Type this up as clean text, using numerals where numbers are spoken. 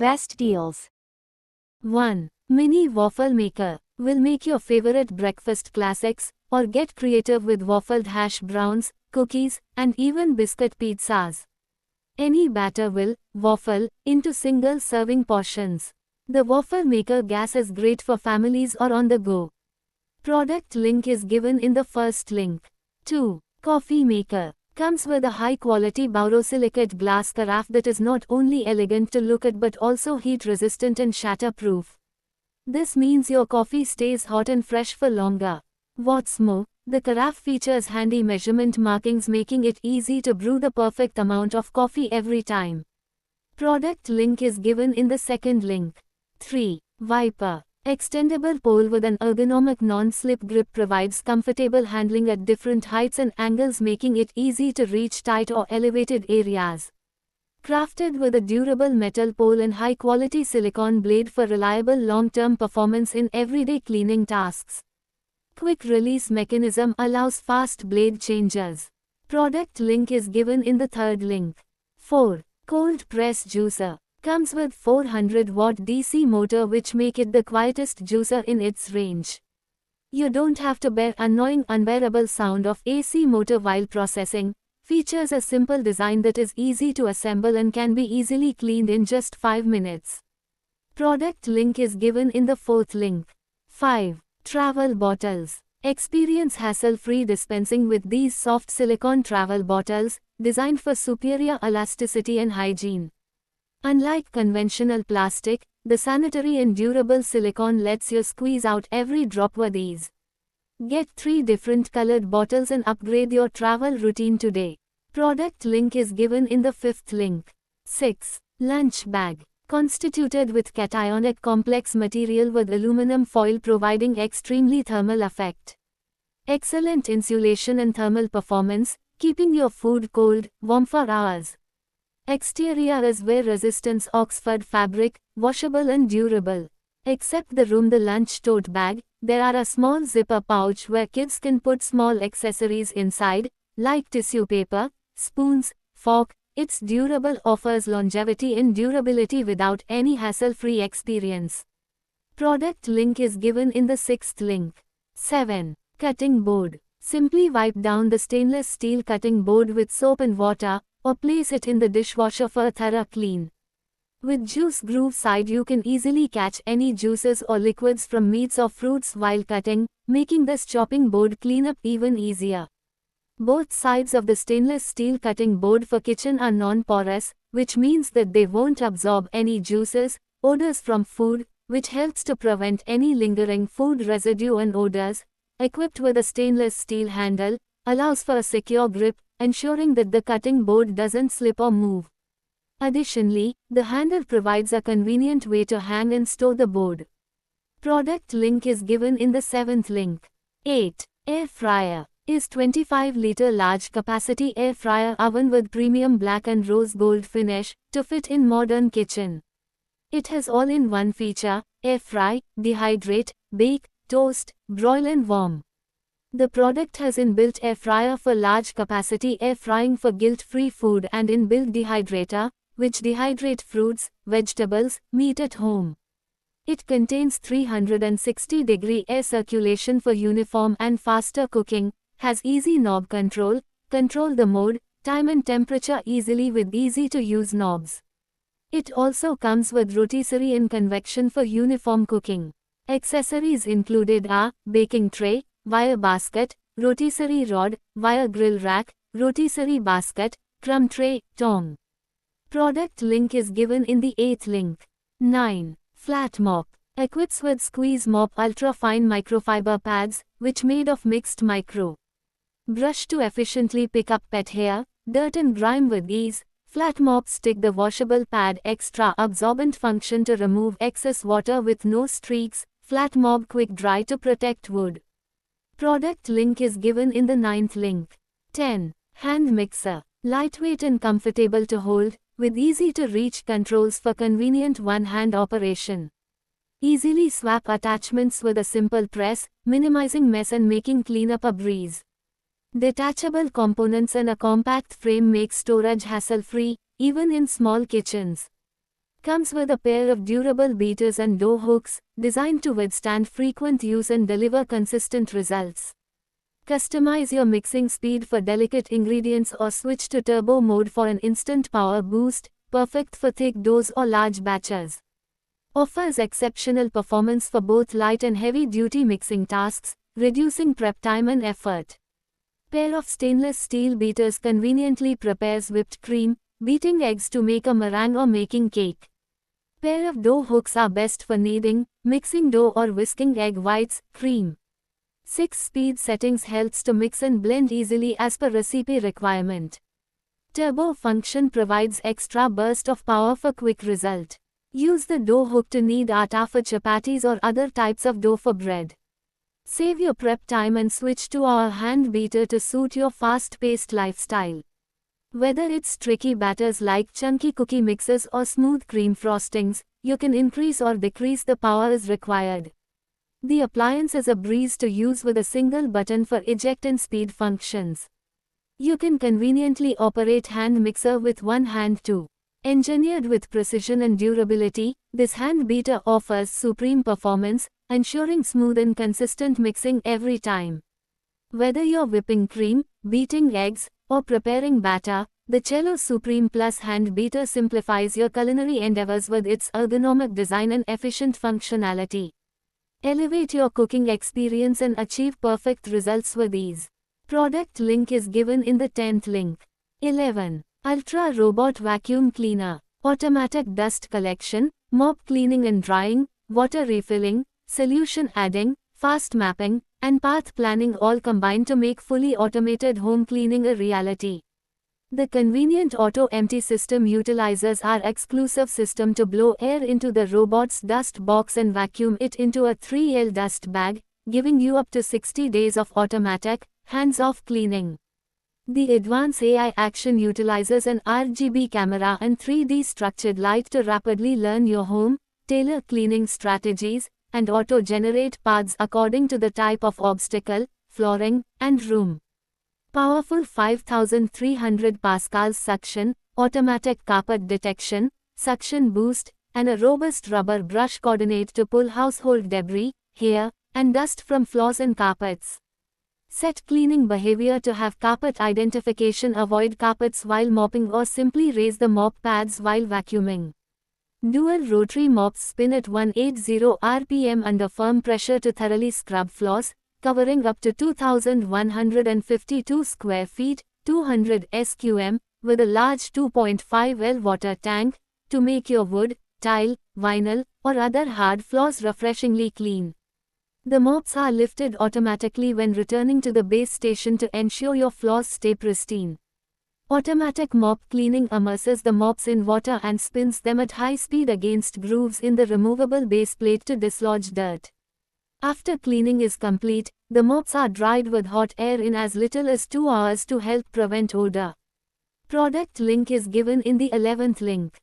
Best deals. 1. Mini waffle maker will make your favorite breakfast classics, or get creative with waffled hash browns, cookies, and even biscuit pizzas. Any batter will waffle into single serving portions. The waffle maker gas is great for families or on the go. Product link is given in the first link. 2. Coffee maker comes with a high-quality borosilicate glass carafe that is not only elegant to look at but also heat-resistant and shatter-proof. This means your coffee stays hot and fresh for longer. What's more, the carafe features handy measurement markings making it easy to brew the perfect amount of coffee every time. Product link is given in the second link. 3. Wiper extendable pole with an ergonomic non-slip grip provides comfortable handling at different heights and angles making it easy to reach tight or elevated areas. Crafted with a durable metal pole and high-quality silicone blade for reliable long-term performance in everyday cleaning tasks. Quick release mechanism allows fast blade changes. Product link is given in the third link. 4. Cold press juicer comes with 400-watt DC motor which make it the quietest juicer in its range. You don't have to bear annoying unbearable sound of AC motor while processing. Features a simple design that is easy to assemble and can be easily cleaned in just 5 minutes. Product link is given in the fourth link. 5. Travel bottles. Experience hassle-free dispensing with these soft silicone travel bottles, designed for superior elasticity and hygiene. Unlike conventional plastic, the sanitary and durable silicone lets you squeeze out every drop with ease. Get 3 different colored bottles and upgrade your travel routine today. Product link is given in the fifth link. 6. Lunch bag. Constituted with cationic complex material with aluminum foil providing extremely thermal effect. Excellent insulation and thermal performance, keeping your food cold, warm for hours. Exterior is wear resistance Oxford fabric, washable and durable. Except the lunch tote bag, there are a small zipper pouch where kids can put small accessories inside, like tissue paper, spoons, fork. It's durable offers longevity and durability without any hassle-free experience. Product link is given in the sixth link. 7. Cutting board. Simply wipe down the stainless steel cutting board with soap and water, or place it in the dishwasher for a thorough clean. With juice groove side you can easily catch any juices or liquids from meats or fruits while cutting, making this chopping board cleanup even easier. Both sides of the stainless steel cutting board for kitchen are non-porous, which means that they won't absorb any juices, odors from food, which helps to prevent any lingering food residue and odors. Equipped with a stainless steel handle, allows for a secure grip, ensuring that the cutting board doesn't slip or move. Additionally, the handle provides a convenient way to hang and store the board. Product link is given in the seventh link. 8. Air fryer is 25-liter large-capacity air fryer oven with premium black and rose gold finish to fit in modern kitchen. It has all-in-one feature: air fry, dehydrate, bake, toast, broil and warm. The product has inbuilt air fryer for large-capacity air frying for guilt-free food and inbuilt dehydrator, which dehydrate fruits, vegetables, meat at home. It contains 360-degree air circulation for uniform and faster cooking, has easy knob control the mode, time and temperature easily with easy-to-use knobs. It also comes with rotisserie and convection for uniform cooking. Accessories included are baking tray, wire basket, rotisserie rod, wire grill rack, rotisserie basket, crumb tray, tong. Product link is given in the 8th link. 9. Flat mop. Equips with squeeze mop ultra-fine microfiber pads, which made of mixed micro brush to efficiently pick up pet hair, dirt and grime with ease. Flat mops stick the washable pad extra absorbent function to remove excess water with no streaks. Flat mop quick dry to protect wood. Product link is given in the 9th link. 10. Hand mixer. Lightweight and comfortable to hold, with easy-to-reach controls for convenient one-hand operation. Easily swap attachments with a simple press, minimizing mess and making cleanup a breeze. Detachable components and a compact frame make storage hassle-free, even in small kitchens. Comes with a pair of durable beaters and dough hooks, designed to withstand frequent use and deliver consistent results. Customize your mixing speed for delicate ingredients or switch to turbo mode for an instant power boost, perfect for thick doughs or large batches. Offers exceptional performance for both light and heavy-duty mixing tasks, reducing prep time and effort. Pair of stainless steel beaters conveniently prepares whipped cream, beating eggs to make a meringue or making cake. Pair of dough hooks are best for kneading, mixing dough or whisking egg whites, cream. 6-speed settings helps to mix and blend easily as per recipe requirement. Turbo function provides extra burst of power for quick result. Use the dough hook to knead atta for chapatis or other types of dough for bread. Save your prep time and switch to our hand beater to suit your fast-paced lifestyle. Whether it's tricky batters like chunky cookie mixes or smooth cream frostings, you can increase or decrease the power as required. The appliance is a breeze to use with a single button for eject and speed functions. You can conveniently operate hand mixer with one hand too. Engineered with precision and durability, this hand beater offers supreme performance, ensuring smooth and consistent mixing every time. Whether you're whipping cream, beating eggs, or preparing batter, the Cello Supreme Plus hand beater simplifies your culinary endeavors with its ergonomic design and efficient functionality. Elevate your cooking experience and achieve perfect results with ease. Product link is given in the 10th link. 11. Ultra Robot Vacuum Cleaner. Automatic dust collection, mop cleaning and drying, water refilling, solution adding, fast mapping, and path planning all combine to make fully automated home cleaning a reality. The convenient auto-empty system utilizes our exclusive system to blow air into the robot's dust box and vacuum it into a 3L dust bag, giving you up to 60 days of automatic, hands-off cleaning. The advanced AI action utilizes an RGB camera and 3D structured light to rapidly learn your home, tailor cleaning strategies, and auto-generate paths according to the type of obstacle, flooring, and room. Powerful 5300 pascals suction, automatic carpet detection, suction boost, and a robust rubber brush coordinate to pull household debris, hair, and dust from floors and carpets. Set cleaning behavior to have carpet identification, avoid carpets while mopping or simply raise the mop pads while vacuuming. Dual rotary mops spin at 180 rpm under firm pressure to thoroughly scrub floors, covering up to 2,152 square feet, 200 SQM, with a large 2.5L water tank, to make your wood, tile, vinyl, or other hard floors refreshingly clean. The mops are lifted automatically when returning to the base station to ensure your floors stay pristine. Automatic mop cleaning immerses the mops in water and spins them at high speed against grooves in the removable base plate to dislodge dirt. After cleaning is complete, the mops are dried with hot air in as little as 2 hours to help prevent odor. Product link is given in the 11th link.